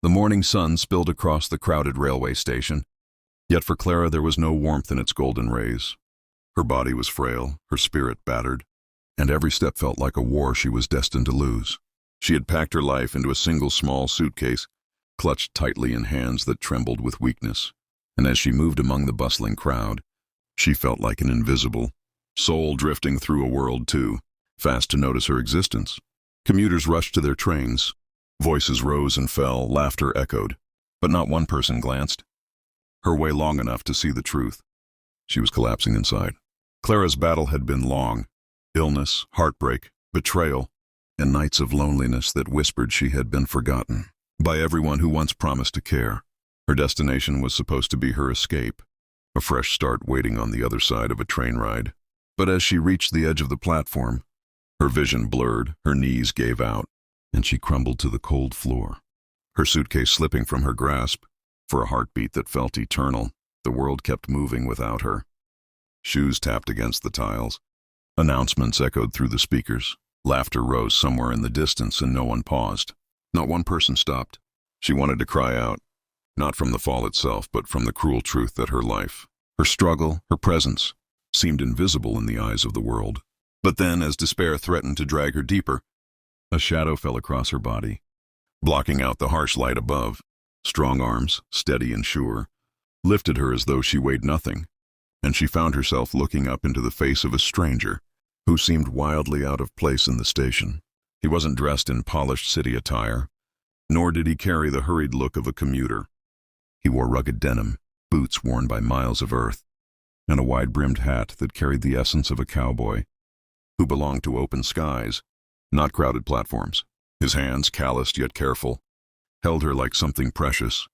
The morning sun spilled across the crowded railway station, yet for Clara there was no warmth in its golden rays. Her body was frail, her spirit battered, and every step felt like a war she was destined to lose. She had packed her life into a single small suitcase, clutched tightly in hands that trembled with weakness, and as she moved among the bustling crowd, she felt like an invisible soul drifting through a world too fast to notice her existence. Commuters rushed to their trains. Voices rose and fell, laughter echoed, but not one person glanced her way long enough to see the truth. She was collapsing inside. Clara's battle had been long. Illness, heartbreak, betrayal, and nights of loneliness that whispered she had been forgotten by everyone who once promised to care. Her destination was supposed to be her escape, a fresh start waiting on the other side of a train ride. But as she reached the edge of the platform, her vision blurred, her knees gave out, and she crumbled to the cold floor, her suitcase slipping from her grasp. For a heartbeat that felt eternal, the world kept moving without her. Shoes tapped against the tiles. Announcements echoed through the speakers. Laughter rose somewhere in the distance, and no one paused. Not one person stopped. She wanted to cry out, not from the fall itself, but from the cruel truth that her life, her struggle, her presence, seemed invisible in the eyes of the world. But then, as despair threatened to drag her deeper, a shadow fell across her body, blocking out the harsh light above. Strong arms, steady and sure, lifted her as though she weighed nothing, and she found herself looking up into the face of a stranger who seemed wildly out of place in the station. He wasn't dressed in polished city attire, nor did he carry the hurried look of a commuter. He wore rugged denim, boots worn by miles of earth, and a wide-brimmed hat that carried the essence of a cowboy who belonged to open skies, not crowded platforms. His hands, calloused yet careful, held her like something precious,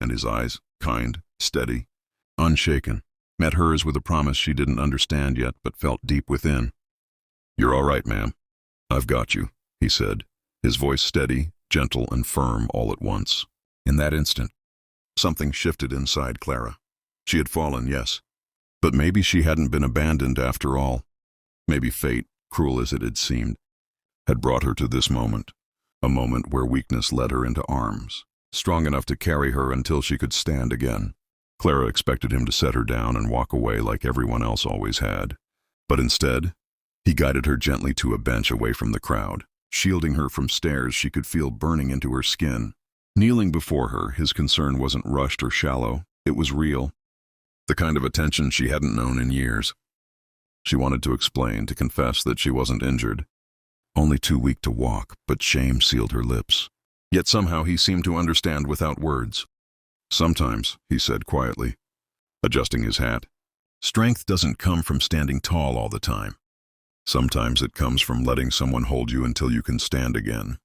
and his eyes, kind, steady, unshaken, met hers with a promise she didn't understand yet but felt deep within. "You're all right, ma'am. I've got you," he said, his voice steady, gentle, and firm all at once. In that instant, something shifted inside Clara. She had fallen, yes, but maybe she hadn't been abandoned after all. Maybe fate, cruel as it had seemed, had brought her to this moment, a moment where weakness led her into arms, strong enough to carry her until she could stand again. Clara expected him to set her down and walk away like everyone else always had. But instead, he guided her gently to a bench away from the crowd, shielding her from stares she could feel burning into her skin. Kneeling before her, his concern wasn't rushed or shallow. It was real, the kind of attention she hadn't known in years. She wanted to explain, to confess that she wasn't injured, only too weak to walk, but shame sealed her lips. Yet somehow he seemed to understand without words. "Sometimes," he said quietly, adjusting his hat, "strength doesn't come from standing tall all the time. Sometimes it comes from letting someone hold you until you can stand again."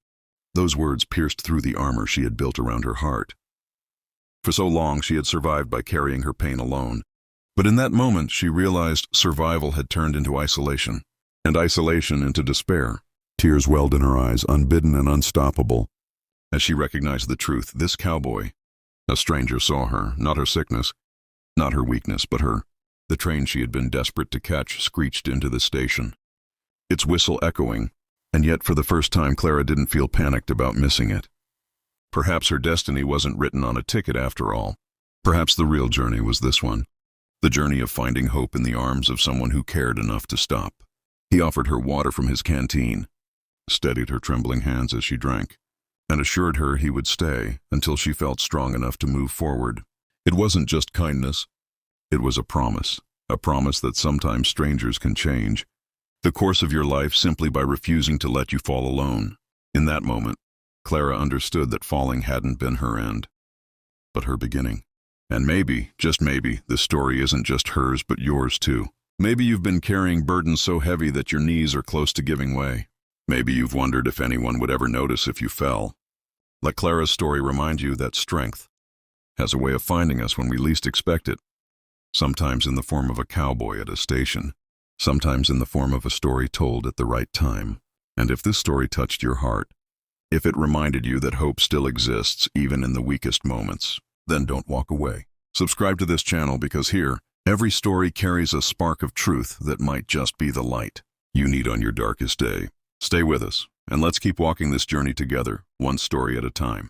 Those words pierced through the armor she had built around her heart. For so long she had survived by carrying her pain alone. But in that moment she realized survival had turned into isolation, and isolation into despair. Tears welled in her eyes, unbidden and unstoppable, as she recognized the truth. This cowboy, a stranger, saw her, not her sickness, not her weakness, but her. The train she had been desperate to catch screeched into the station, its whistle echoing, and yet for the first time Clara didn't feel panicked about missing it. Perhaps her destiny wasn't written on a ticket after all. Perhaps the real journey was this one, the journey of finding hope in the arms of someone who cared enough to stop. He offered her water from his canteen, steadied her trembling hands as she drank, and assured her he would stay until she felt strong enough to move forward. It wasn't just kindness, it was a promise that sometimes strangers can change the course of your life simply by refusing to let you fall alone. In that moment, Clara understood that falling hadn't been her end, but her beginning. And maybe, just maybe, this story isn't just hers but yours too. Maybe you've been carrying burdens so heavy that your knees are close to giving way. Maybe you've wondered if anyone would ever notice if you fell. Let Clara's story remind you that strength has a way of finding us when we least expect it, sometimes in the form of a cowboy at a station, sometimes in the form of a story told at the right time. And if this story touched your heart, if it reminded you that hope still exists even in the weakest moments, then don't walk away. Subscribe to this channel because here, every story carries a spark of truth that might just be the light you need on your darkest day. Stay with us, and let's keep walking this journey together, one story at a time.